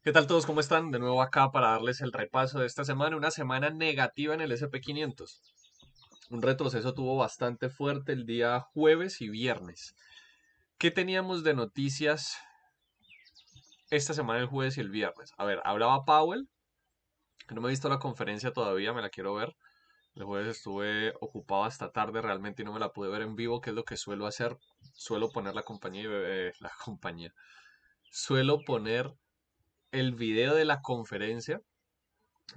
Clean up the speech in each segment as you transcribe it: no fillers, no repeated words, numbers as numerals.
¿Qué tal todos? ¿Cómo están? De nuevo acá para darles el repaso de esta semana, una semana negativa en el SP500. Un retroceso tuvo bastante fuerte el día jueves y viernes. ¿Qué teníamos de noticias esta semana, el jueves y el viernes? A ver, hablaba Powell, que no me he visto la conferencia todavía, me la quiero ver. El jueves estuve ocupado hasta tarde realmente y no me la pude ver en vivo, que es lo que suelo hacer. Suelo poner la compañía, la compañía. Suelo poner el video de la conferencia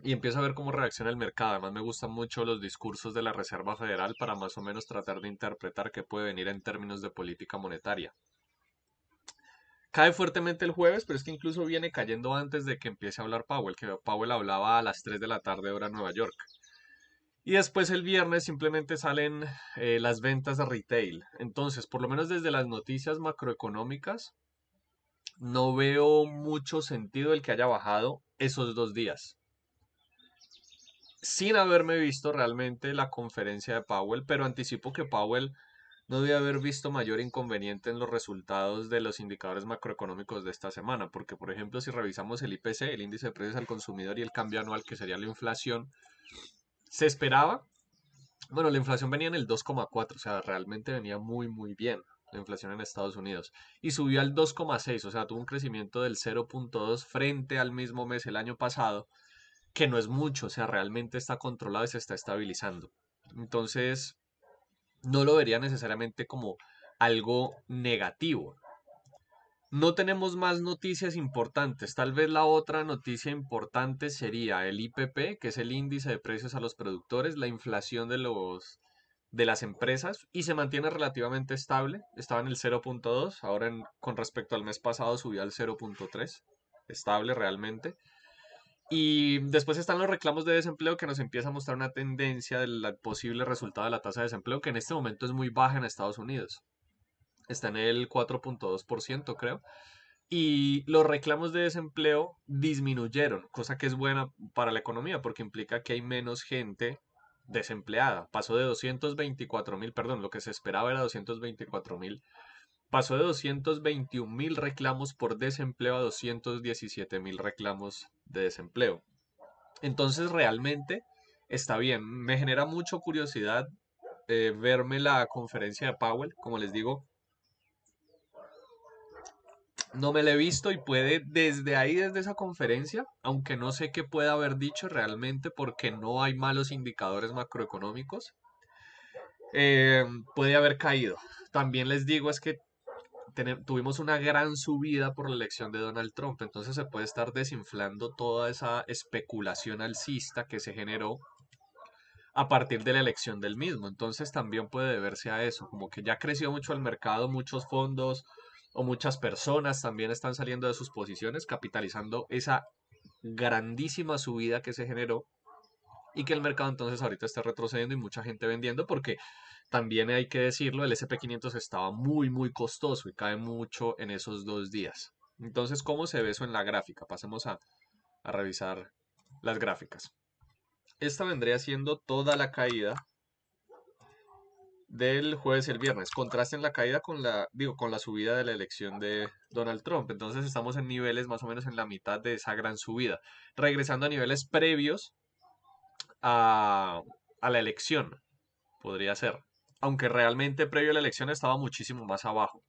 y empiezo a ver cómo reacciona el mercado. Además, me gustan mucho los discursos de la Reserva Federal para más o menos tratar de interpretar qué puede venir en términos de política monetaria. Cae fuertemente el jueves, pero es que incluso viene cayendo antes de que empiece a hablar Powell, que Powell hablaba a las 3 de la tarde hora Nueva York. Y después el viernes simplemente salen las ventas de retail. Entonces, por lo menos desde las noticias macroeconómicas, no veo mucho sentido el que haya bajado esos 2 días, sin haberme visto realmente la conferencia de Powell, pero anticipo que Powell no debe haber visto mayor inconveniente en los resultados de los indicadores macroeconómicos de esta semana, porque por ejemplo si revisamos el IPC, el índice de precios al consumidor y el cambio anual, que sería la inflación, se esperaba, bueno, la inflación venía en el 2,4, o sea, realmente venía muy bien la inflación en Estados Unidos, y subió al 2,6, o sea, tuvo un crecimiento del 0,2 frente al mismo mes el año pasado, que no es mucho, o sea, realmente está controlado y se está estabilizando. Entonces, no lo vería necesariamente como algo negativo. No tenemos más noticias importantes. Tal vez la otra noticia importante sería el IPP, que es el índice de precios a los productores, la inflación de las empresas y se mantiene relativamente estable. Estaba en el 0,2, ahora con respecto al mes pasado subió al 0,3, estable realmente. Y después están los reclamos de desempleo que nos empieza a mostrar una tendencia del posible resultado de la tasa de desempleo, que en este momento es muy baja en Estados Unidos. Está en el 4,2%, creo. Y los reclamos de desempleo disminuyeron, cosa que es buena para la economía porque implica que hay menos gente desempleada. Pasó de 224.000, perdón, lo que se esperaba era 224.000. Pasó de 221.000 reclamos por desempleo a 217.000 reclamos de desempleo. Entonces realmente está bien. Me genera mucha curiosidad verme la conferencia de Powell. Como les digo, no me la he visto y puede desde ahí, desde esa conferencia, aunque no sé qué pueda haber dicho realmente porque no hay malos indicadores macroeconómicos, eh, puede haber caído. También les digo es que tuvimos una gran subida por la elección de Donald Trump, entonces se puede estar desinflando toda esa especulación alcista que se generó a partir de la elección del mismo. Entonces también puede deberse a eso, como que ya creció mucho el mercado, muchos fondos o muchas personas también están saliendo de sus posiciones, capitalizando esa grandísima subida que se generó y que el mercado entonces ahorita está retrocediendo y mucha gente vendiendo porque también hay que decirlo, el SP500 estaba muy costoso y cae mucho en esos 2 días. Entonces, ¿cómo se ve eso en la gráfica? Pasemos a revisar las gráficas. Esta vendría siendo toda la caída del jueves y el viernes. Contrasten la caída con con la subida de la elección de Donald Trump. Entonces estamos en niveles más o menos en la mitad de esa gran subida. Regresando a niveles previos a, a la elección, podría ser. Aunque realmente previo a la elección estaba muchísimo más abajo.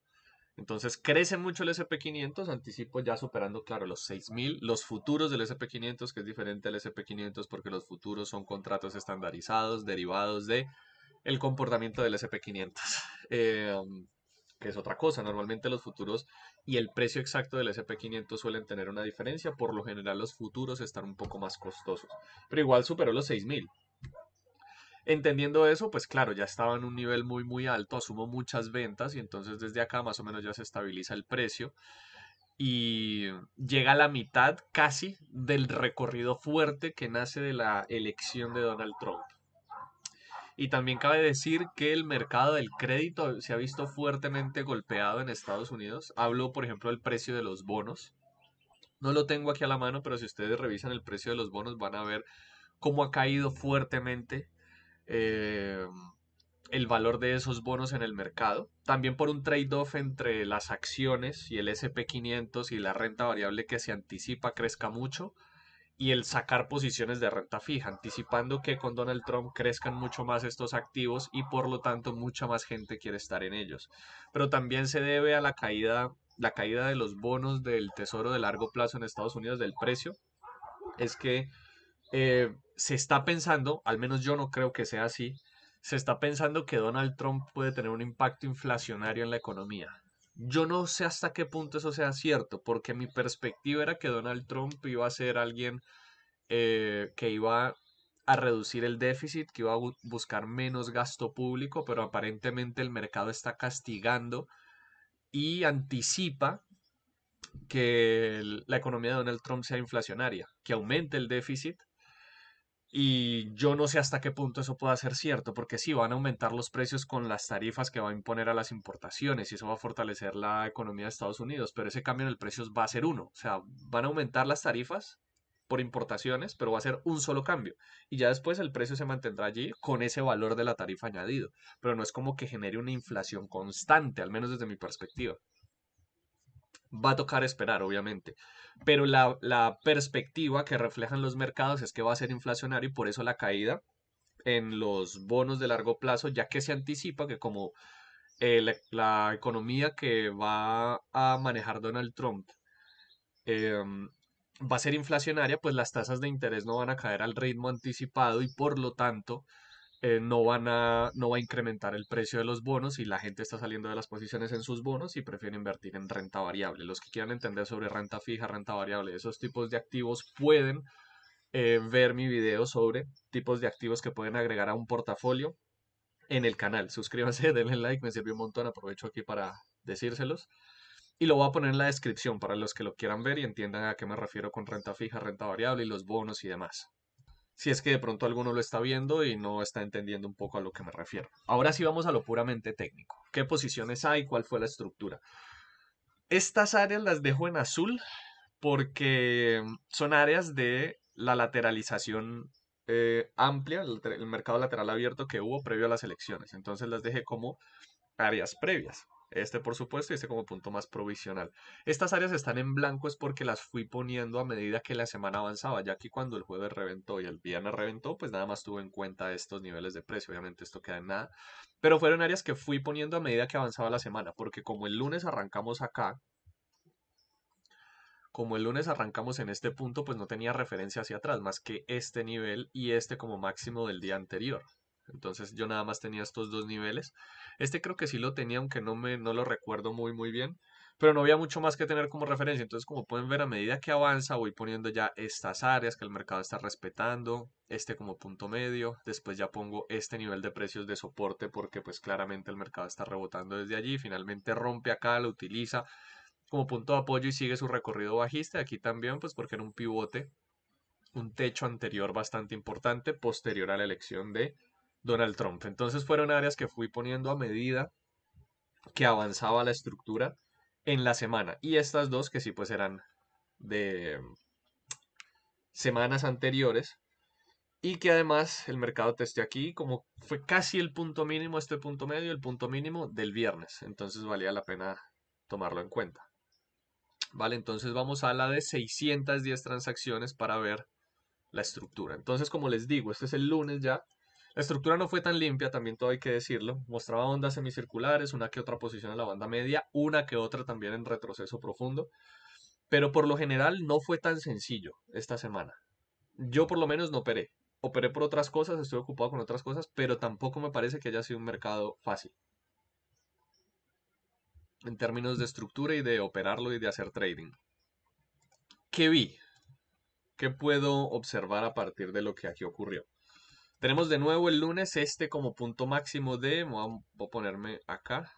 Entonces crece mucho el SP500, anticipo ya superando, claro, los 6.000, los futuros del SP500, que es diferente al SP500 porque los futuros son contratos estandarizados, derivados de el comportamiento del SP500, eh, que es otra cosa. Normalmente los futuros y el precio exacto del SP500 suelen tener una diferencia. Por lo general los futuros están un poco más costosos, pero igual superó los 6.000. Entendiendo eso, pues claro, ya estaba en un nivel muy alto, asumo muchas ventas y entonces desde acá más o menos ya se estabiliza el precio y llega a la mitad casi del recorrido fuerte que nace de la elección de Donald Trump. Y también cabe decir que el mercado del crédito se ha visto fuertemente golpeado en Estados Unidos. Hablo, por ejemplo, del precio de los bonos. No lo tengo aquí a la mano, pero si ustedes revisan el precio de los bonos van a ver cómo ha caído fuertemente. eh, el valor de esos bonos en el mercado. También por un trade-off entre las acciones y el SP 500 y la renta variable que se anticipa crezca mucho y el sacar posiciones de renta fija, anticipando que con Donald Trump crezcan mucho más estos activos y por lo tanto mucha más gente quiere estar en ellos. Pero también se debe a la caída de los bonos del Tesoro de largo plazo en Estados Unidos del precio. Es que se está pensando, al menos yo no creo que sea así, se está pensando que Donald Trump puede tener un impacto inflacionario en la economía. Yo no sé hasta qué punto eso sea cierto, porque mi perspectiva era que Donald Trump iba a ser alguien que iba a reducir el déficit, que iba a buscar menos gasto público, pero aparentemente el mercado está castigando y anticipa que la economía de Donald Trump sea inflacionaria, que aumente el déficit. Y yo no sé hasta qué punto eso pueda ser cierto, porque sí, van a aumentar los precios con las tarifas que va a imponer a las importaciones y eso va a fortalecer la economía de Estados Unidos, pero ese cambio en el precio va a ser uno. O sea, van a aumentar las tarifas por importaciones, pero va a ser un solo cambio. Y ya después el precio se mantendrá allí con ese valor de la tarifa añadido. Pero no es como que genere una inflación constante, al menos desde mi perspectiva. Va a tocar esperar, obviamente. Pero la perspectiva que reflejan los mercados es que va a ser inflacionario y por eso la caída en los bonos de largo plazo, ya que se anticipa que como la economía que va a manejar Donald Trump va a ser inflacionaria, pues las tasas de interés no van a caer al ritmo anticipado y por lo tanto no va a incrementar el precio de los bonos y la gente está saliendo de las posiciones en sus bonos y prefiere invertir en renta variable. Los que quieran entender sobre renta fija, renta variable, esos tipos de activos pueden ver mi video sobre tipos de activos que pueden agregar a un portafolio en el canal. Suscríbanse, denle like, me sirvió un montón, aprovecho aquí para decírselos. Y lo voy a poner en la descripción para los que lo quieran ver y entiendan a qué me refiero con renta fija, renta variable y los bonos y demás. Si es que de pronto alguno lo está viendo y no está entendiendo un poco a lo que me refiero. Ahora sí vamos a lo puramente técnico. ¿Qué posiciones hay? ¿Cuál fue la estructura? Estas áreas las dejo en azul porque son áreas de la lateralización amplia, el mercado lateral abierto que hubo previo a las elecciones. Entonces las dejé como áreas previas. Este, por supuesto, y este como punto más provisional. Estas áreas están en blanco es porque las fui poniendo a medida que la semana avanzaba, ya que cuando el jueves reventó y el viernes reventó, pues nada más tuve en cuenta estos niveles de precio. Obviamente esto queda en nada. Pero fueron áreas que fui poniendo a medida que avanzaba la semana, porque como el lunes arrancamos en este punto, pues no tenía referencia hacia atrás, más que este nivel y este como máximo del día anterior. Entonces yo nada más tenía estos dos niveles. Este creo que sí lo tenía, aunque no lo recuerdo muy bien. Pero no había mucho más que tener como referencia. Entonces, como pueden ver, a medida que avanza, voy poniendo ya estas áreas que el mercado está respetando, este como punto medio. Después ya pongo este nivel de precios de soporte porque pues claramente el mercado está rebotando desde allí. Finalmente rompe acá, lo utiliza como punto de apoyo y sigue su recorrido bajista. Aquí también, pues porque era un pivote, un techo anterior bastante importante, posterior a la elección de Donald Trump. Entonces fueron áreas que fui poniendo a medida que avanzaba la estructura en la semana. Y estas dos que sí pues eran de semanas anteriores y que además el mercado testeó aquí como fue casi el punto mínimo, este punto medio, el punto mínimo del viernes. Entonces valía la pena tomarlo en cuenta. Vale, entonces vamos a la de 610 transacciones para ver la estructura. Entonces, como les digo, este es el lunes ya. La estructura no fue tan limpia, también todo hay que decirlo. Mostraba ondas semicirculares, una que otra posición en la banda media, una que otra también en retroceso profundo. Pero por lo general no fue tan sencillo esta semana. Yo por lo menos no operé. Operé por otras cosas, estoy ocupado con otras cosas, pero tampoco me parece que haya sido un mercado fácil en términos de estructura y de operarlo y de hacer trading. ¿Qué vi? ¿Qué puedo observar a partir de lo que aquí ocurrió? Tenemos de nuevo el lunes este como punto máximo voy a ponerme acá,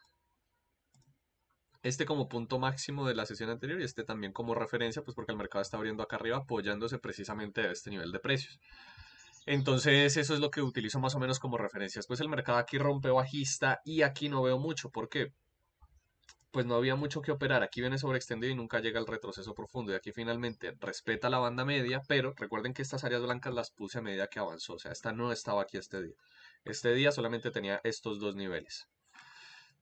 este como punto máximo de la sesión anterior y este también como referencia, pues porque el mercado está abriendo acá arriba apoyándose precisamente a este nivel de precios. Entonces eso es lo que utilizo más o menos como referencia. Después el mercado aquí rompe bajista y aquí no veo mucho. ¿Por qué? Pues no había mucho que operar. Aquí viene sobreextendido y nunca llega al retroceso profundo. Y aquí finalmente respeta la banda media, pero recuerden que estas áreas blancas las puse a medida que avanzó. O sea, esta no estaba aquí este día. Este día solamente tenía estos dos niveles.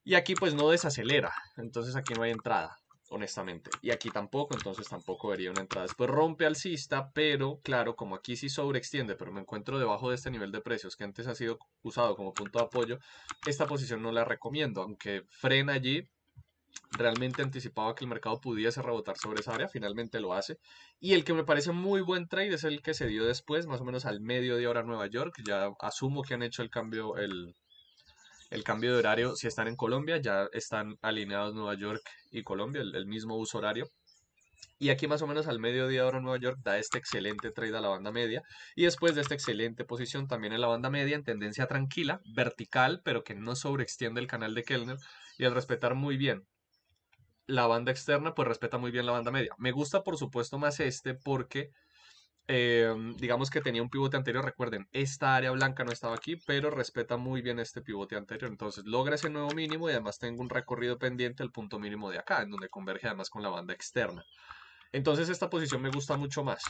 Y aquí pues no desacelera, entonces aquí no hay entrada, honestamente. Y aquí tampoco, entonces tampoco vería una entrada. Después rompe alcista, pero claro, como aquí sí sobreextiende, pero me encuentro debajo de este nivel de precios que antes ha sido usado como punto de apoyo, esta posición no la recomiendo, aunque frena allí. Realmente anticipaba que el mercado pudiese rebotar sobre esa área, finalmente lo hace. Y el que me parece muy buen trade es el que se dio después, más o menos al mediodía hora Nueva York. Ya asumo que han hecho el cambio de horario. Si están en Colombia, ya están alineados Nueva York y Colombia, el mismo uso horario. Y aquí más o menos al mediodía hora Nueva York da este excelente trade a la banda media. Y después de esta excelente posición también en la banda media en tendencia tranquila, vertical, pero que no sobreextiende el canal de Kellner. Y al respetar muy bien la banda externa, pues respeta muy bien la banda media. Me gusta, por supuesto, más este porque digamos que tenía un pivote anterior. Recuerden, esta área blanca no estaba aquí, pero respeta muy bien este pivote anterior. Entonces logra ese nuevo mínimo y además tengo un recorrido pendiente al punto mínimo de acá, en donde converge además con la banda externa. Entonces esta posición me gusta mucho más.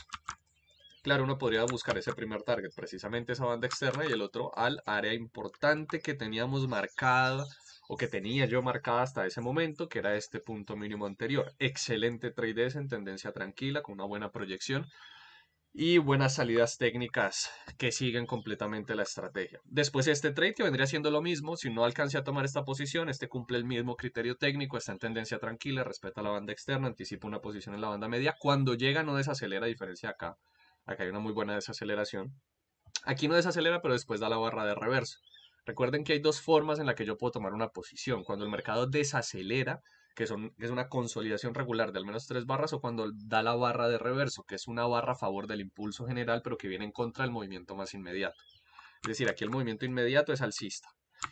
Claro, uno podría buscar ese primer target, precisamente esa banda externa, y el otro al área importante que teníamos marcada o que tenía yo marcada hasta ese momento, que era este punto mínimo anterior. Excelente trade en tendencia tranquila, con una buena proyección y buenas salidas técnicas que siguen completamente la estrategia. Después este trade que vendría siendo lo mismo, si no alcance a tomar esta posición, este cumple el mismo criterio técnico, está en tendencia tranquila, respeta la banda externa, anticipa una posición en la banda media. Cuando llega no desacelera, a diferencia de acá. Acá hay una muy buena desaceleración. Aquí no desacelera, pero después da la barra de reverso. Recuerden que hay dos formas en las que yo puedo tomar una posición. Cuando el mercado desacelera, que es una consolidación regular de al menos tres barras, o cuando da la barra de reverso, que es una barra a favor del impulso general, pero que viene en contra del movimiento más inmediato. Es decir, aquí el movimiento inmediato es alcista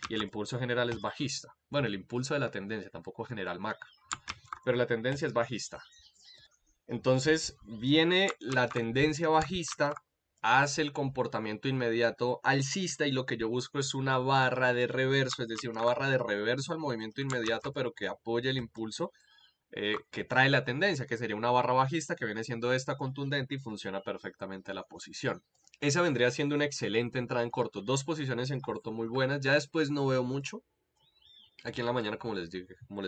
y el impulso general es bajista. Bueno, el impulso de la tendencia, tampoco general macro, pero la tendencia es bajista. Entonces viene la tendencia bajista, hace el comportamiento inmediato alcista y lo que yo busco es una barra de reverso, es decir, una barra de reverso al movimiento inmediato, pero que apoye el impulso que trae la tendencia, que sería una barra bajista que viene siendo esta contundente y funciona perfectamente la posición. Esa vendría siendo una excelente entrada en corto, dos posiciones en corto muy buenas, ya después no veo mucho. Aquí en la mañana, como les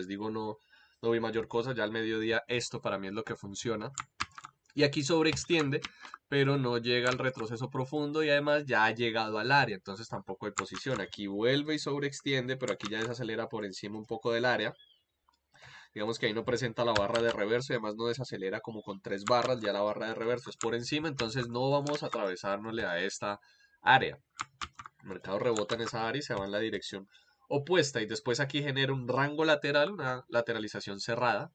digo no vi mayor cosa, ya al mediodía esto para mí es lo que funciona. Y aquí sobreextiende, pero no llega al retroceso profundo y además ya ha llegado al área, entonces tampoco hay posición. Aquí vuelve y sobreextiende, pero aquí ya desacelera por encima un poco del área. Digamos que ahí no presenta la barra de reverso y además no desacelera como con tres barras, ya la barra de reverso es por encima, entonces no vamos a atravesárnosle a esta área. El mercado rebota en esa área y se va en la dirección opuesta y después aquí genera un rango lateral, una lateralización cerrada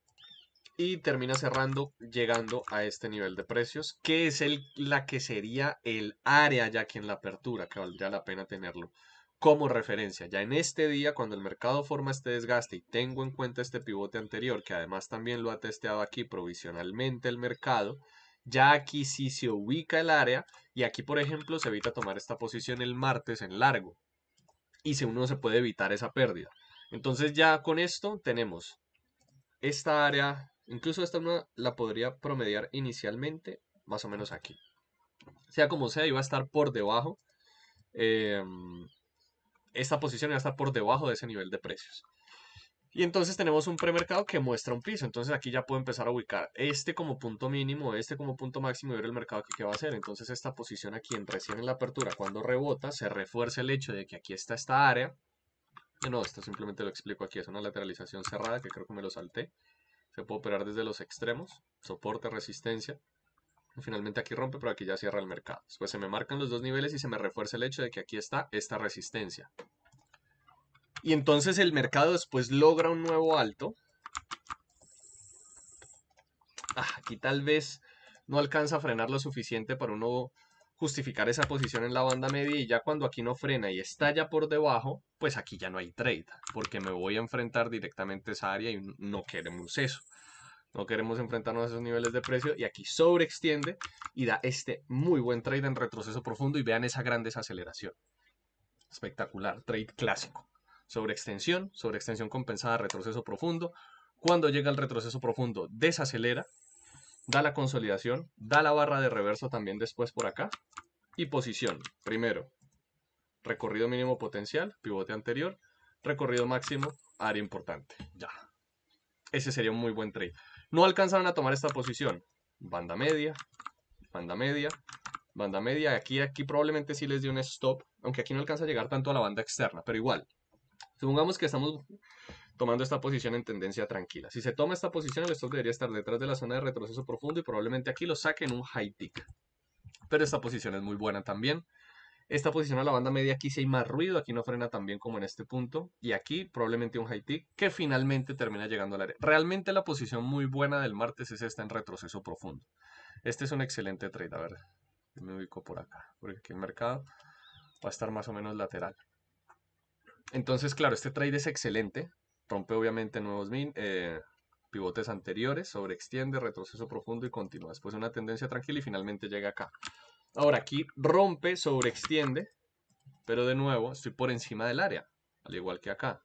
y termina cerrando llegando a este nivel de precios, que es la que sería el área ya que en la apertura, que valdría la pena tenerlo como referencia. Ya en este día, cuando el mercado forma este desgaste y tengo en cuenta este pivote anterior, que además también lo ha testeado aquí provisionalmente el mercado, ya aquí sí se ubica el área y aquí, por ejemplo, se evita tomar esta posición el martes en largo y si uno se puede evitar esa pérdida. Entonces ya con esto tenemos esta área, incluso esta una la podría promediar inicialmente más o menos aquí. Sea como sea, iba a estar por debajo. eh, esta posición iba a estar por debajo de ese nivel de precios. Y entonces tenemos un premercado que muestra un piso. Entonces aquí ya puedo empezar a ubicar este como punto mínimo, este como punto máximo y ver el mercado que qué va a hacer. Entonces esta posición aquí en recién en la apertura, cuando rebota, se refuerza el hecho de que aquí está esta área. No, esto simplemente lo explico aquí. Es una lateralización cerrada que creo que me lo salté. Se puede operar desde los extremos, soporte, resistencia. Finalmente aquí rompe, pero aquí ya cierra el mercado. Después se me marcan los dos niveles y se me refuerza el hecho de que aquí está esta resistencia. Y entonces el mercado después logra un nuevo alto. Aquí tal vez no alcanza a frenar lo suficiente para uno justificar esa posición en la banda media y ya cuando aquí no frena y está ya por debajo, pues aquí ya no hay trade, porque me voy a enfrentar directamente a esa área y no queremos eso. No queremos enfrentarnos a esos niveles de precio y aquí sobreextiende y da este muy buen trade en retroceso profundo y vean esa gran desaceleración. Espectacular, trade clásico. Sobreextensión compensada, retroceso profundo. Cuando llega el retroceso profundo, desacelera, da la consolidación, da la barra de reverso también después por acá y posición. Primero, recorrido mínimo potencial, pivote anterior, recorrido máximo, área importante. Ya. Ese sería un muy buen trade. No alcanzaron a tomar esta posición. Banda media, banda media, banda media. Aquí probablemente sí les dio un stop, aunque aquí no alcanza a llegar tanto a la banda externa, pero igual. Supongamos que estamos tomando esta posición en tendencia tranquila. Si se toma esta posición, el stop debería estar detrás de la zona de retroceso profundo y probablemente aquí lo saquen un high tick. Pero esta posición es muy buena también. Esta posición a la banda media aquí sí hay más ruido, aquí no frena tan bien como en este punto. Y aquí probablemente un high tick que finalmente termina llegando al área. Realmente la posición muy buena del martes es esta en retroceso profundo. Este es un excelente trade. A ver, me ubico por acá, porque aquí el mercado va a estar más o menos lateral. Entonces, claro, este trade es excelente. Rompe obviamente nuevos pivotes anteriores, sobreextiende, retroceso profundo y continúa. Después una tendencia tranquila y finalmente llega acá. Ahora aquí rompe, sobreextiende, pero de nuevo estoy por encima del área, al igual que acá.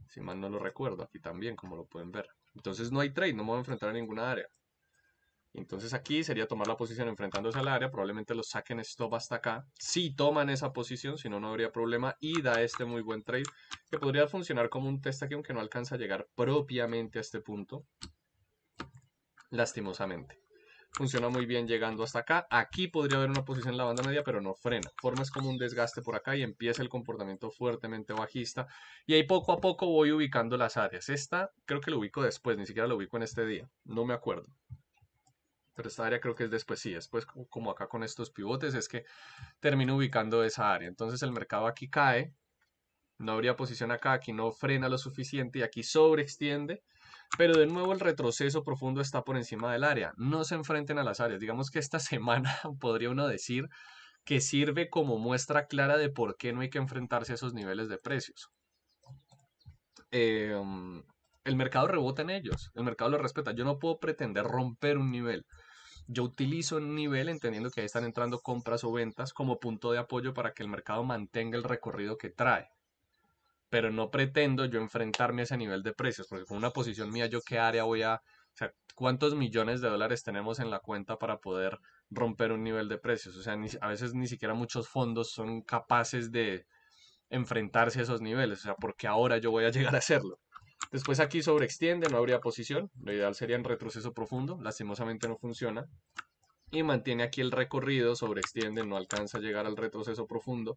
Si mal no lo recuerdo, aquí también, como lo pueden ver. Entonces no hay trade, no me voy a enfrentar a ninguna área. Entonces aquí sería tomar la posición enfrentándose al área, probablemente lo saquen stop hasta acá. Si toman esa posición, si no, no habría problema. Y da este muy buen trade, que podría funcionar como un test aquí, aunque no alcanza a llegar propiamente a este punto. Lastimosamente. Funciona muy bien llegando hasta acá. Aquí podría haber una posición en la banda media, pero no frena. Forma es como un desgaste por acá y empieza el comportamiento fuertemente bajista. Y ahí poco a poco voy ubicando las áreas. Esta creo que lo ubico después, ni siquiera lo ubico en este día. No me acuerdo. Pero esta área creo que es después, sí, después como acá con estos pivotes es que termino ubicando esa área. Entonces el mercado aquí cae, no habría posición acá, aquí no frena lo suficiente y aquí sobreextiende. Pero de nuevo el retroceso profundo está por encima del área. No se enfrenten a las áreas. Digamos que esta semana podría uno decir que sirve como muestra clara de por qué no hay que enfrentarse a esos niveles de precios. Eh, el mercado rebota en ellos, el mercado lo respeta. Yo no puedo pretender romper un nivel. Yo utilizo un nivel entendiendo que ahí están entrando compras o ventas como punto de apoyo para que el mercado mantenga el recorrido que trae. Pero no pretendo yo enfrentarme a ese nivel de precios, porque con una posición mía yo qué área voy a, o sea, cuántos millones de dólares tenemos en la cuenta para poder romper un nivel de precios. O sea, a veces ni siquiera muchos fondos son capaces de enfrentarse a esos niveles, o sea, porque ahora yo voy a llegar a hacerlo. Después aquí sobreextiende, no habría posición, lo ideal sería en retroceso profundo, lastimosamente no funciona y mantiene aquí el recorrido, sobreextiende, no alcanza a llegar al retroceso profundo,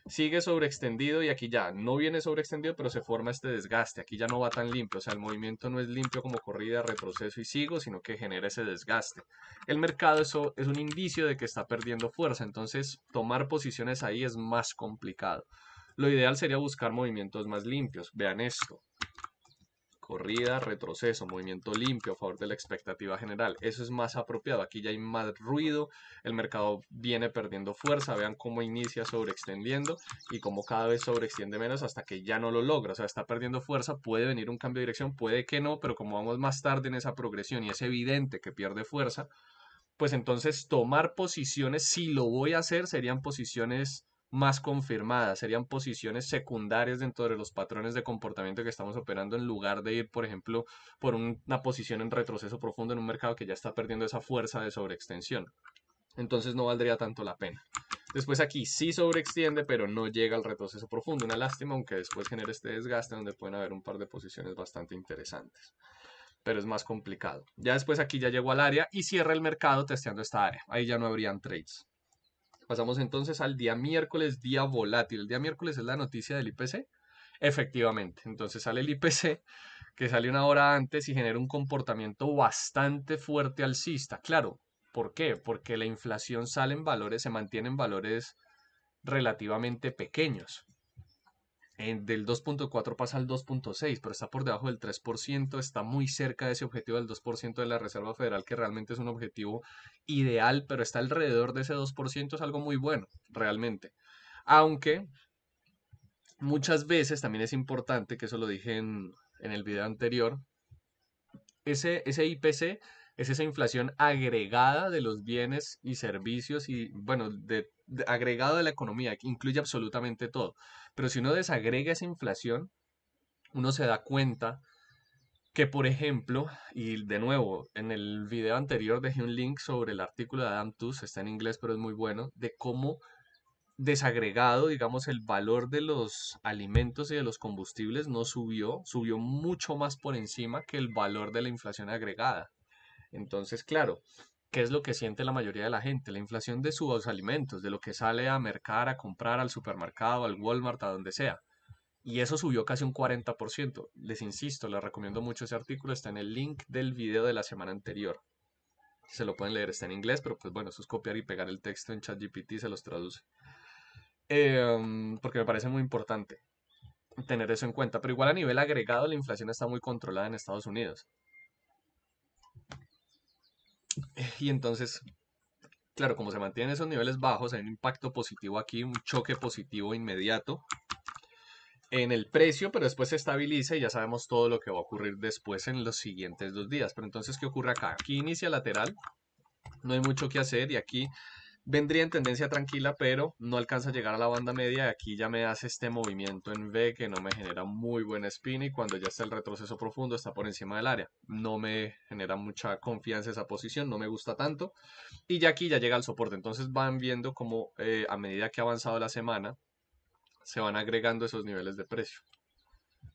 sigue sobreextendido y aquí ya no viene sobreextendido, pero se forma este desgaste, aquí ya no va tan limpio, o sea, el movimiento no es limpio como corrida, retroceso y sigo, sino que genera ese desgaste. El mercado eso es un indicio de que está perdiendo fuerza, entonces tomar posiciones ahí es más complicado. Lo ideal sería buscar movimientos más limpios, vean esto, corrida, retroceso, movimiento limpio a favor de la expectativa general. Eso es más apropiado. Aquí ya hay más ruido, el mercado viene perdiendo fuerza. Vean cómo inicia sobreextendiendo y cómo cada vez sobreextiende menos hasta que ya no lo logra. O sea, está perdiendo fuerza. Puede venir un cambio de dirección, puede que no, pero como vamos más tarde en esa progresión y es evidente que pierde fuerza, pues entonces tomar posiciones, si lo voy a hacer, serían posiciones más confirmadas, serían posiciones secundarias dentro de los patrones de comportamiento que estamos operando en lugar de ir, por ejemplo, por una posición en retroceso profundo en un mercado que ya está perdiendo esa fuerza de sobreextensión. Entonces no valdría tanto la pena. Después aquí sí sobreextiende, pero no llega al retroceso profundo. Una lástima, aunque después genere este desgaste donde pueden haber un par de posiciones bastante interesantes, pero es más complicado. Ya después aquí ya llegó al área y cierra el mercado testeando esta área. Ahí ya no habrían trades. Pasamos entonces al día miércoles, día volátil. El día miércoles es la noticia del IPC. Efectivamente, entonces sale el IPC que sale una hora antes y genera un comportamiento bastante fuerte alcista. Claro, ¿por qué? Porque la inflación sale en valores, se mantiene en valores relativamente pequeños del 2.4 pasa al 2.6, pero está por debajo del 3%, está muy cerca de ese objetivo del 2% de la Reserva Federal, que realmente es un objetivo ideal, pero está alrededor de ese 2%, es algo muy bueno, realmente. Aunque muchas veces también es importante, que eso lo dije en el video anterior, ese IPC es esa inflación agregada de los bienes y servicios y, bueno, agregado de la economía, que incluye absolutamente todo. Pero si uno desagrega esa inflación, uno se da cuenta que, por ejemplo, y de nuevo, en el video anterior dejé un link sobre el artículo de Adam Tooze, está en inglés pero es muy bueno, de cómo desagregado, digamos, el valor de los alimentos y de los combustibles no subió, subió mucho más por encima que el valor de la inflación agregada. Entonces, claro, ¿qué es lo que siente la mayoría de la gente? La inflación de sus alimentos, de lo que sale a mercar, a comprar al supermercado, al Walmart, a donde sea. Y eso subió casi un 40%. Les insisto, les recomiendo mucho ese artículo, está en el link del video de la semana anterior. Se lo pueden leer, está en inglés, pero pues bueno, eso es copiar y pegar el texto en ChatGPT y se los traduce. Porque me parece muy importante tener eso en cuenta. Pero igual a nivel agregado, la inflación está muy controlada en Estados Unidos. Y entonces, claro, como se mantienen esos niveles bajos, hay un impacto positivo aquí, un choque positivo inmediato en el precio, pero después se estabiliza y ya sabemos todo lo que va a ocurrir después en los siguientes 2 días. Pero entonces, ¿qué ocurre acá? Aquí inicia lateral, no hay mucho que hacer y aquí vendría en tendencia tranquila, pero no alcanza a llegar a la banda media y aquí ya me hace este movimiento en V que no me genera muy buen spin y cuando ya está el retroceso profundo está por encima del área. No me genera mucha confianza esa posición, no me gusta tanto y ya aquí ya llega el soporte. Entonces van viendo como a medida que ha avanzado la semana se van agregando esos niveles de precio.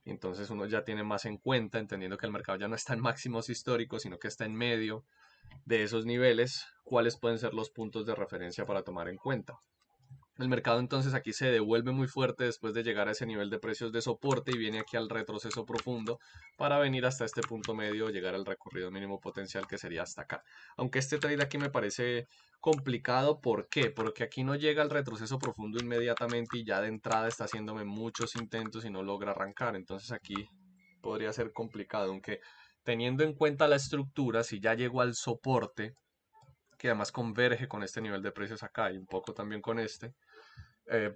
Entonces uno ya tiene más en cuenta, entendiendo que el mercado ya no está en máximos históricos, sino que está en medio de esos niveles, cuáles pueden ser los puntos de referencia para tomar en cuenta. El mercado entonces aquí se devuelve muy fuerte después de llegar a ese nivel de precios de soporte y viene aquí al retroceso profundo para venir hasta este punto medio, llegar al recorrido mínimo potencial que sería hasta acá. Aunque este trade aquí me parece complicado, ¿por qué? Porque aquí no llega al retroceso profundo inmediatamente y ya de entrada está haciéndome muchos intentos y no logra arrancar. Entonces aquí podría ser complicado, aunque teniendo en cuenta la estructura, si ya llegó al soporte, que además converge con este nivel de precios acá y un poco también con este,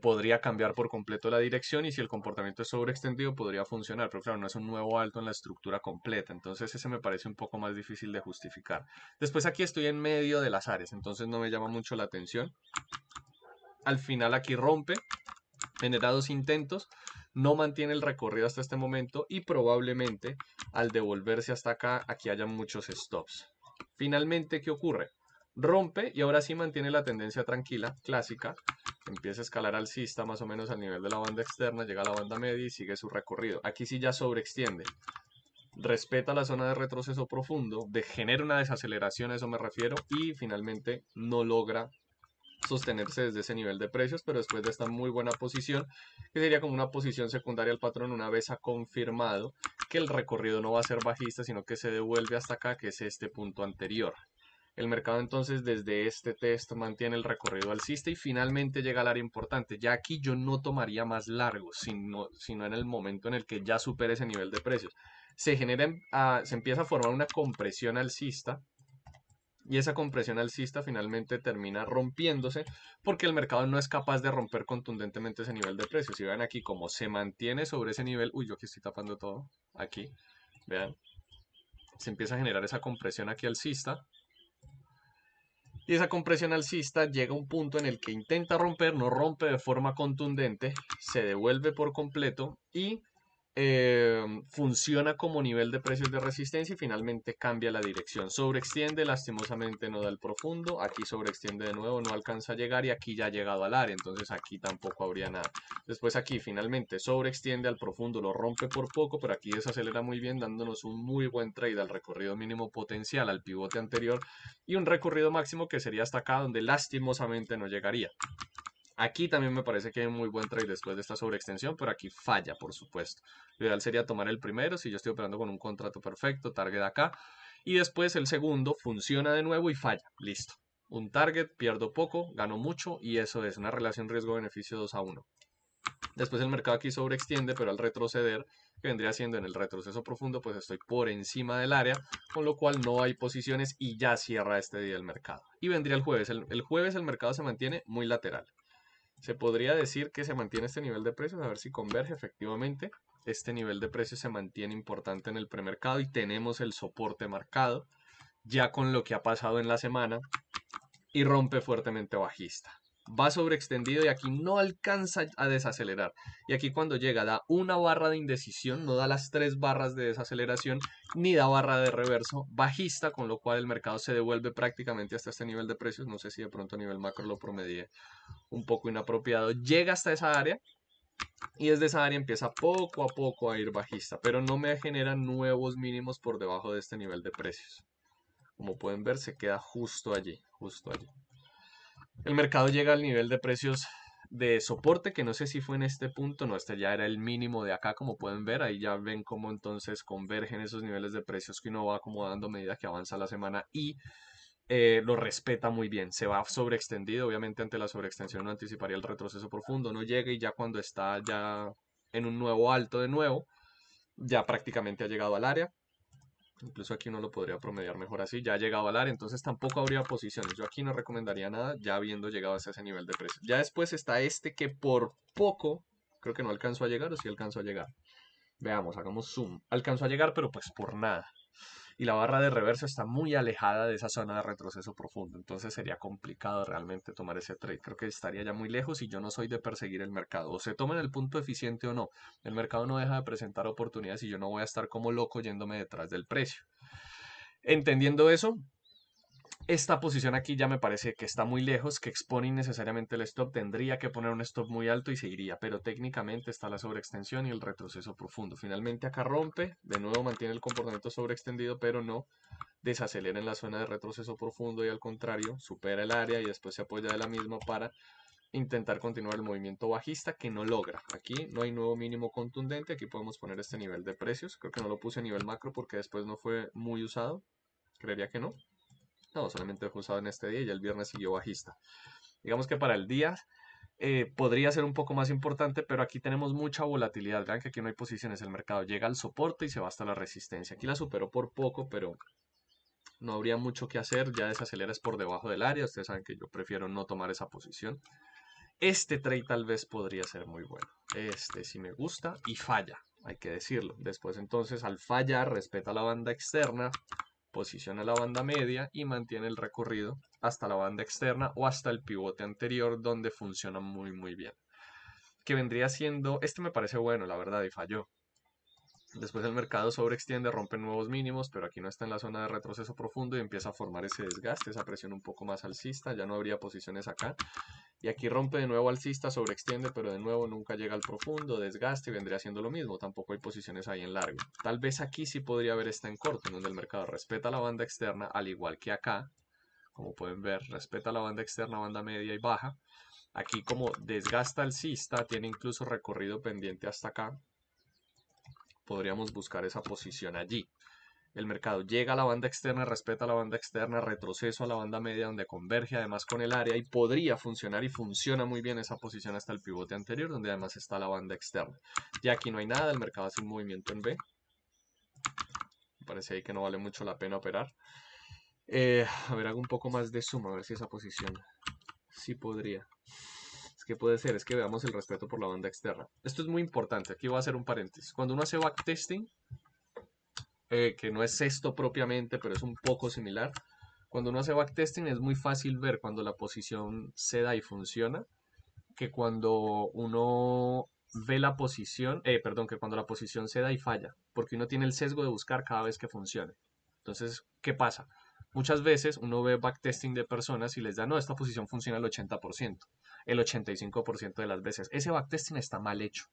podría cambiar por completo la dirección y si el comportamiento es sobreextendido podría funcionar, pero claro, no es un nuevo alto en la estructura completa, entonces ese me parece un poco más difícil de justificar. Después aquí estoy en medio de las áreas, entonces no me llama mucho la atención. Al final aquí rompe, genera dos intentos, no mantiene el recorrido hasta este momento y probablemente al devolverse hasta acá, aquí haya muchos stops. Finalmente, ¿qué ocurre? Rompe y ahora sí mantiene la tendencia tranquila, clásica, empieza a escalar alcista más o menos al nivel de la banda externa, llega a la banda media y sigue su recorrido. Aquí sí ya sobreextiende, respeta la zona de retroceso profundo, genera una desaceleración, a eso me refiero, y finalmente no logra sostenerse desde ese nivel de precios, pero después de esta muy buena posición, que sería como una posición secundaria al patrón una vez ha confirmado que el recorrido no va a ser bajista, sino que se devuelve hasta acá, que es este punto anterior. El mercado entonces desde este test mantiene el recorrido alcista y finalmente llega al área importante. Ya aquí yo no tomaría más largo, sino en el momento en el que ya supere ese nivel de precios. Se empieza a formar una compresión alcista y esa compresión alcista finalmente termina rompiéndose porque el mercado no es capaz de romper contundentemente ese nivel de precios. Si ven aquí como se mantiene sobre ese nivel, uy, yo aquí estoy tapando todo, aquí, vean, se empieza a generar esa compresión aquí alcista y esa compresión alcista llega a un punto en el que intenta romper, no rompe de forma contundente, se devuelve por completo y funciona como nivel de precios de resistencia y finalmente cambia la dirección. Sobreextiende, lastimosamente no da el profundo, aquí sobreextiende de nuevo, no alcanza a llegar y aquí ya ha llegado al área, entonces aquí tampoco habría nada. Después aquí finalmente sobreextiende al profundo, lo rompe por poco, pero aquí desacelera muy bien dándonos un muy buen trade al recorrido mínimo potencial, al pivote anterior y un recorrido máximo que sería hasta acá donde lastimosamente no llegaría. Aquí también me parece que hay un muy buen trade después de esta sobreextensión, pero aquí falla, por supuesto. Lo ideal sería tomar el primero, si yo estoy operando con un contrato perfecto, target acá, y después el segundo funciona de nuevo y falla. Listo. Un target, pierdo poco, gano mucho, y eso es una relación riesgo-beneficio 2-1. Después el mercado aquí sobreextiende, pero al retroceder, que vendría siendo en el retroceso profundo, pues estoy por encima del área, con lo cual no hay posiciones y ya cierra este día el mercado. Y vendría el jueves. El jueves el mercado se mantiene muy lateral. Se podría decir que se mantiene este nivel de precios, a ver si converge efectivamente. Este nivel de precios se mantiene importante en el premercado y tenemos el soporte marcado ya con lo que ha pasado en la semana y rompe fuertemente bajista. va sobreextendido y aquí no alcanza a desacelerar. Y aquí cuando llega da una barra de indecisión, no da las 3 barras de desaceleración, ni da barra de reverso bajista, con lo cual el mercado se devuelve prácticamente hasta este nivel de precios. No sé si de pronto a nivel macro lo promedié un poco inapropiado. Llega hasta esa área y desde esa área empieza poco a poco a ir bajista, pero no me generan nuevos mínimos por debajo de este nivel de precios. Como pueden ver, se queda justo allí, justo allí. El mercado llega al nivel de precios de soporte, que no sé si fue en este punto, no, este ya era el mínimo de acá, como pueden ver, ahí ya ven cómo entonces convergen esos niveles de precios que uno va acomodando a medida que avanza la semana y lo respeta muy bien, se va sobreextendido, obviamente ante la sobreextensión no anticiparía el retroceso profundo, no llega y ya cuando está ya en un nuevo alto de nuevo, ya prácticamente ha llegado al área. Incluso aquí uno lo podría promediar mejor así, ya ha llegado al área, entonces tampoco habría posiciones. Yo aquí no recomendaría nada ya habiendo llegado hasta ese nivel de precio. Ya después está este que por poco, creo que no alcanzó a llegar o sí alcanzó a llegar. Veamos, hagamos zoom. Alcanzó a llegar, pero pues por nada. Y la barra de reverso está muy alejada de esa zona de retroceso profundo, entonces sería complicado realmente tomar ese trade. Creo que estaría ya muy lejos y yo no soy de perseguir el mercado. O se toma en el punto eficiente o no. El mercado no deja de presentar oportunidades y yo no voy a estar como loco yéndome detrás del precio. Entendiendo eso, esta posición aquí ya me parece que está muy lejos, que expone innecesariamente el stop. Tendría que poner un stop muy alto y seguiría, pero técnicamente está la sobreextensión y el retroceso profundo. Finalmente acá rompe, de nuevo mantiene el comportamiento sobreextendido, pero no desacelera en la zona de retroceso profundo y al contrario, supera el área y después se apoya de la misma para intentar continuar el movimiento bajista que no logra. Aquí no hay nuevo mínimo contundente, aquí podemos poner este nivel de precios. Creo que no lo puse a nivel macro porque después no fue muy usado. Creería que no. No, solamente fue usado en este día y el viernes siguió bajista. Digamos que para el día podría ser un poco más importante, pero aquí tenemos mucha volatilidad. Vean que aquí no hay posiciones. El mercado llega al soporte y se va hasta la resistencia. Aquí la superó por poco, pero no habría mucho que hacer. Ya desaceleras por debajo del área. Ustedes saben que yo prefiero no tomar esa posición. Este trade tal vez podría ser muy bueno. Este sí me gusta y falla, hay que decirlo. Después entonces al fallar respeta la banda externa, posiciona la banda media y mantiene el recorrido hasta la banda externa o hasta el pivote anterior donde funciona muy bien. Que vendría siendo, este me parece bueno la verdad y falló. Después el mercado sobreextiende, rompe nuevos mínimos, pero aquí no está en la zona de retroceso profundo y empieza a formar ese desgaste, esa presión un poco más alcista, ya no habría posiciones acá. Y aquí rompe de nuevo alcista, sobreextiende, pero de nuevo nunca llega al profundo, desgaste y vendría siendo lo mismo. Tampoco hay posiciones ahí en largo. Tal vez aquí sí podría haber esta en corto, en donde el mercado respeta la banda externa, al igual que acá. Como pueden ver, respeta la banda externa, banda media y baja. Aquí como desgasta alcista, tiene incluso recorrido pendiente hasta acá. Podríamos buscar esa posición allí. El mercado llega a la banda externa, respeta la banda externa, retroceso a la banda media donde converge además con el área y podría funcionar y funciona muy bien esa posición hasta el pivote anterior donde además está la banda externa. Ya aquí no hay nada, el mercado hace un movimiento en B. Me parece ahí que no vale mucho la pena operar. A ver, hago un poco más de zoom a ver si esa posición sí podría. Es que puede ser, es que veamos el respeto por la banda externa. Esto es muy importante, aquí voy a hacer un paréntesis. Cuando uno hace backtesting, que no es esto propiamente, pero es un poco similar. Cuando uno hace backtesting es muy fácil ver cuando la posición se da y funciona, que cuando uno ve la posición, perdón, que cuando la posición se da y falla, porque uno tiene el sesgo de buscar cada vez que funcione. Entonces, ¿qué pasa? Muchas veces uno ve backtesting de personas y les da, no, esta posición funciona el 80%, el 85% de las veces. Ese backtesting está mal hecho.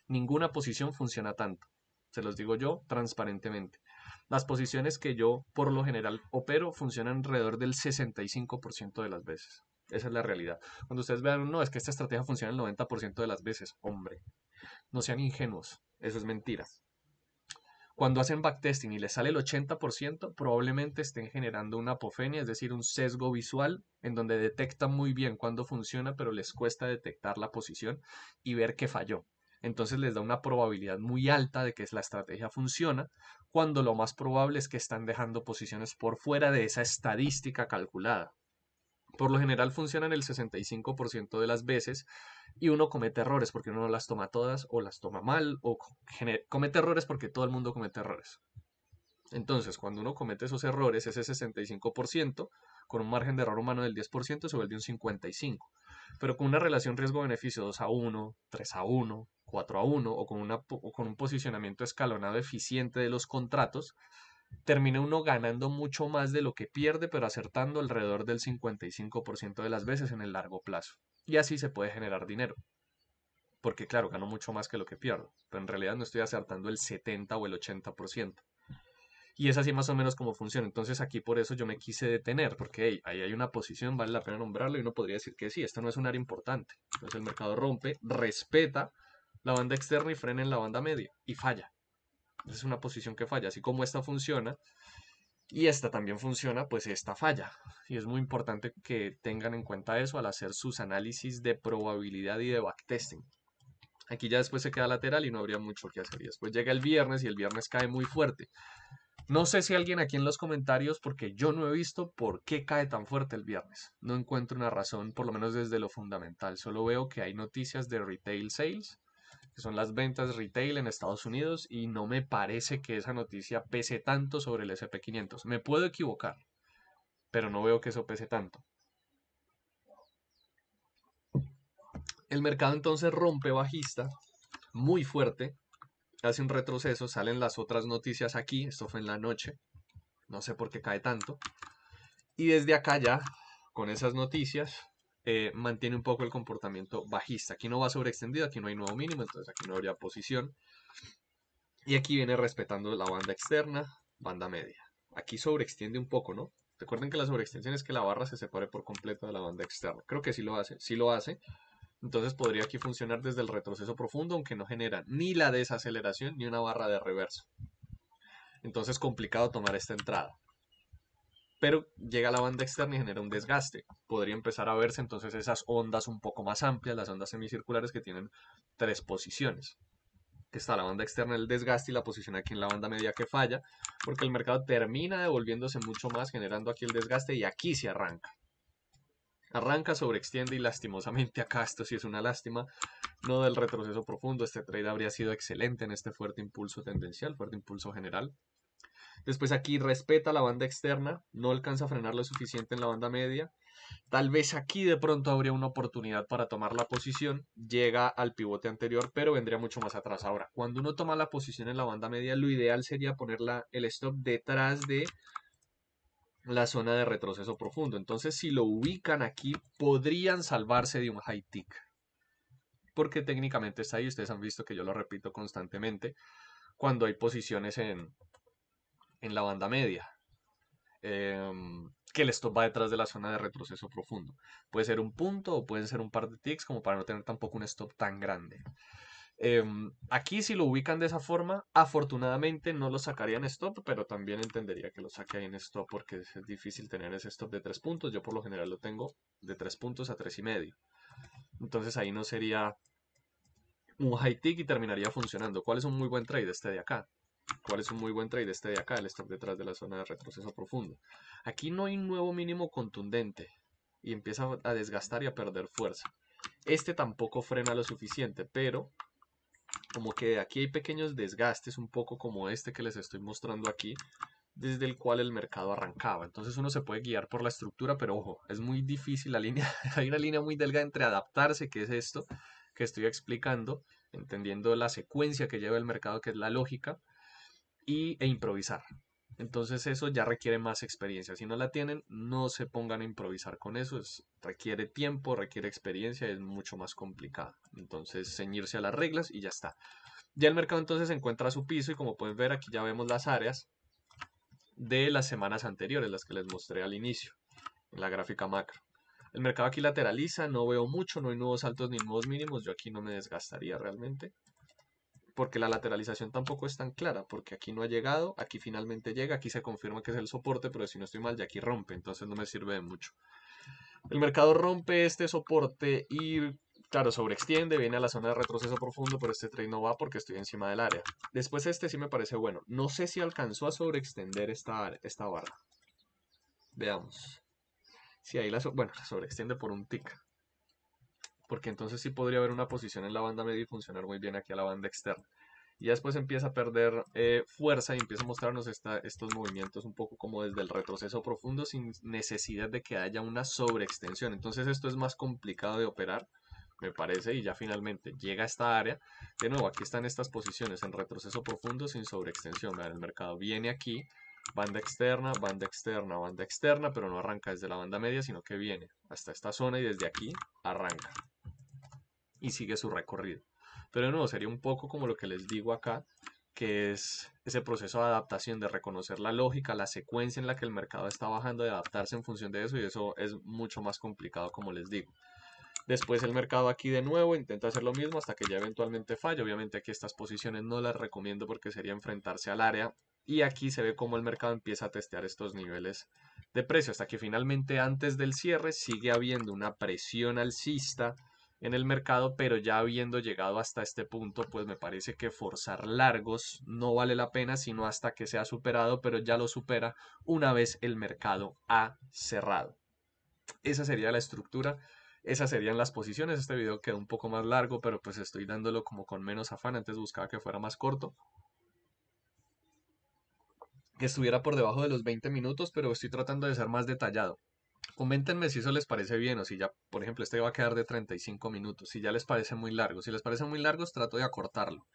Ninguna posición funciona tanto. Se los digo yo transparentemente. Las posiciones que yo por lo general opero funcionan alrededor del 65% de las veces. Esa es la realidad. Cuando ustedes vean, no, es que esta estrategia funciona el 90% de las veces. Hombre, no sean ingenuos. Eso es mentira. Cuando hacen backtesting y les sale el 80%, probablemente estén generando una apofenia, es decir, un sesgo visual en donde detectan muy bien cuándo funciona, pero les cuesta detectar la posición y ver que falló. Entonces les da una probabilidad muy alta de que la estrategia funciona, cuando lo más probable es que están dejando posiciones por fuera de esa estadística calculada. Por lo general funcionan el 65% de las veces y uno comete errores porque uno no las toma todas o las toma mal o comete errores porque todo el mundo comete errores. Entonces, cuando uno comete esos errores, ese 65%, con un margen de error humano del 10%, se vuelve un 55%. pero con una relación riesgo-beneficio 2-1, 3-1, 4-1 o con un posicionamiento escalonado eficiente de los contratos, termina uno ganando mucho más de lo que pierde, pero acertando alrededor del 55% de las veces en el largo plazo. Y así se puede generar dinero. Porque claro, gano mucho más que lo que pierdo, pero en realidad no estoy acertando el 70 o el 80%. Y es así más o menos como funciona. Entonces aquí por eso yo me quise detener, porque hey, ahí hay una posición, vale la pena nombrarlo y uno podría decir que sí, esto no es un área importante. Entonces el mercado rompe, respeta la banda externa y frena en la banda media y falla. Esa es una posición que falla. Así como esta funciona y esta también funciona, pues esta falla. Y es muy importante que tengan en cuenta eso al hacer sus análisis de probabilidad y de backtesting. Aquí ya después se queda lateral y no habría mucho que hacer. Y después llega el viernes y el viernes cae muy fuerte. No sé si alguien aquí en los comentarios, porque yo no he visto por qué cae tan fuerte el viernes. No encuentro una razón, por lo menos desde lo fundamental. Solo veo que hay noticias de retail sales, que son las ventas retail en Estados Unidos, y no me parece que esa noticia pese tanto sobre el SP 500. Me puedo equivocar, pero no veo que eso pese tanto. El mercado entonces rompe bajista muy fuerte, hace un retroceso, salen las otras noticias aquí, esto fue en la noche, no sé por qué cae tanto. Y desde acá ya, con esas noticias, mantiene un poco el comportamiento bajista. Aquí no va sobreextendido, aquí no hay nuevo mínimo, entonces aquí no habría posición. Y aquí viene respetando la banda externa, banda media. Aquí sobreextiende un poco, ¿no? Recuerden que la sobreextensión es que la barra se separe por completo de la banda externa. Creo que sí lo hace, sí lo hace. Entonces podría aquí funcionar desde el retroceso profundo, aunque no genera ni la desaceleración ni una barra de reverso. Entonces complicado tomar esta entrada. Pero llega a la banda externa y genera un desgaste. Podría empezar a verse entonces esas ondas un poco más amplias, las ondas semicirculares que tienen tres posiciones. Que está la banda externa del desgaste y la posición aquí en la banda media que falla, porque el mercado termina devolviéndose mucho más, generando aquí el desgaste y aquí se arranca. Arranca, sobreextiende y lastimosamente acá esto sí es una lástima, no del retroceso profundo. Este trade habría sido excelente en este fuerte impulso tendencial, fuerte impulso general. Después aquí respeta la banda externa, no alcanza a frenar lo suficiente en la banda media. Tal vez aquí de pronto habría una oportunidad para tomar la posición, llega al pivote anterior, pero vendría mucho más atrás. Ahora, cuando uno toma la posición en la banda media, lo ideal sería poner el stop detrás de la zona de retroceso profundo. Entonces, si lo ubican aquí, podrían salvarse de un high tick. Porque técnicamente está ahí, ustedes han visto que yo lo repito constantemente, cuando hay posiciones en la banda media. Que el stop va detrás de la zona de retroceso profundo. Puede ser un punto o pueden ser un par de ticks como para no tener tampoco un stop tan grande. Aquí si lo ubican de esa forma, afortunadamente no lo sacaría en stop, pero también entendería que lo saque ahí en stop porque es difícil tener ese stop de 3 puntos. Yo por lo general lo tengo de 3 puntos a 3,5. Entonces ahí no sería un high tick y terminaría funcionando. ¿Cuál es un muy buen trade? Este de acá. ¿Cuál es un muy buen trade? Este de acá, el stop detrás de la zona de retroceso profundo. Aquí no hay un nuevo mínimo contundente y empieza a desgastar y a perder fuerza. Este tampoco frena lo suficiente, pero como que aquí hay pequeños desgastes, un poco como este que les estoy mostrando aquí, desde el cual el mercado arrancaba. Entonces uno se puede guiar por la estructura, pero ojo, es muy difícil la línea, hay una línea muy delgada entre adaptarse, que es esto que estoy explicando, entendiendo la secuencia que lleva el mercado, que es la lógica, e improvisar. Entonces eso ya requiere más experiencia. Si no la tienen, no se pongan a improvisar con eso. Requiere tiempo, requiere experiencia, es mucho más complicado. Entonces ceñirse a las reglas y ya está. Ya el mercado entonces encuentra su piso y como pueden ver aquí ya vemos las áreas de las semanas anteriores, las que les mostré al inicio, en la gráfica macro. El mercado aquí lateraliza, no veo mucho, no hay nuevos altos ni nuevos mínimos. Yo aquí no me desgastaría realmente porque la lateralización tampoco es tan clara, porque aquí no ha llegado, aquí finalmente llega, aquí se confirma que es el soporte, pero si no estoy mal, ya aquí rompe, entonces no me sirve de mucho. El mercado rompe este soporte y, claro, sobreextiende, viene a la zona de retroceso profundo, pero este trade no va porque estoy encima del área. Después este sí me parece bueno. No sé si alcanzó a sobreextender esta barra. Veamos. Si ahí bueno, la sobreextiende por un tick. Porque entonces sí podría haber una posición en la banda media y funcionar muy bien aquí a la banda externa. Y ya después empieza a perder fuerza y empieza a mostrarnos estos movimientos un poco como desde el retroceso profundo sin necesidad de que haya una sobreextensión. Entonces esto es más complicado de operar, me parece, y ya finalmente llega a esta área. De nuevo, aquí están estas posiciones en retroceso profundo sin sobreextensión. Vean, el mercado viene aquí, banda externa, banda externa, banda externa, pero no arranca desde la banda media, sino que viene hasta esta zona y desde aquí arranca y sigue su recorrido. Pero de nuevo, sería un poco como lo que les digo acá, que es ese proceso de adaptación, de reconocer la lógica, la secuencia en la que el mercado está bajando, de adaptarse en función de eso, y eso es mucho más complicado, como les digo. Después el mercado aquí de nuevo intenta hacer lo mismo hasta que ya eventualmente falla. Obviamente aquí estas posiciones no las recomiendo porque sería enfrentarse al área. Y aquí se ve cómo el mercado empieza a testear estos niveles de precio hasta que finalmente antes del cierre sigue habiendo una presión alcista en el mercado, pero ya habiendo llegado hasta este punto, pues me parece que forzar largos no vale la pena, sino hasta que sea superado, pero ya lo supera una vez el mercado ha cerrado. Esa sería la estructura, esas serían las posiciones. Este video quedó un poco más largo, pero pues estoy dándolo como con menos afán. Antes buscaba que fuera más corto, que estuviera por debajo de los 20 minutos, pero estoy tratando de ser más detallado. Coméntenme si eso les parece bien o si ya, por ejemplo, este va a quedar de 35 minutos, si ya les parece muy largo. Si les parece muy largos, trato de acortarlo.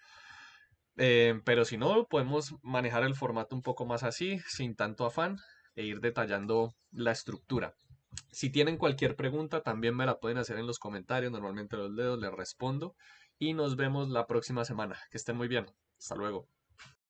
Pero si no, podemos manejar el formato un poco más así, sin tanto afán, e ir detallando la estructura. Si tienen cualquier pregunta, también me la pueden hacer en los comentarios. Normalmente los leo, les respondo. Y nos vemos la próxima semana. Que estén muy bien. Hasta luego.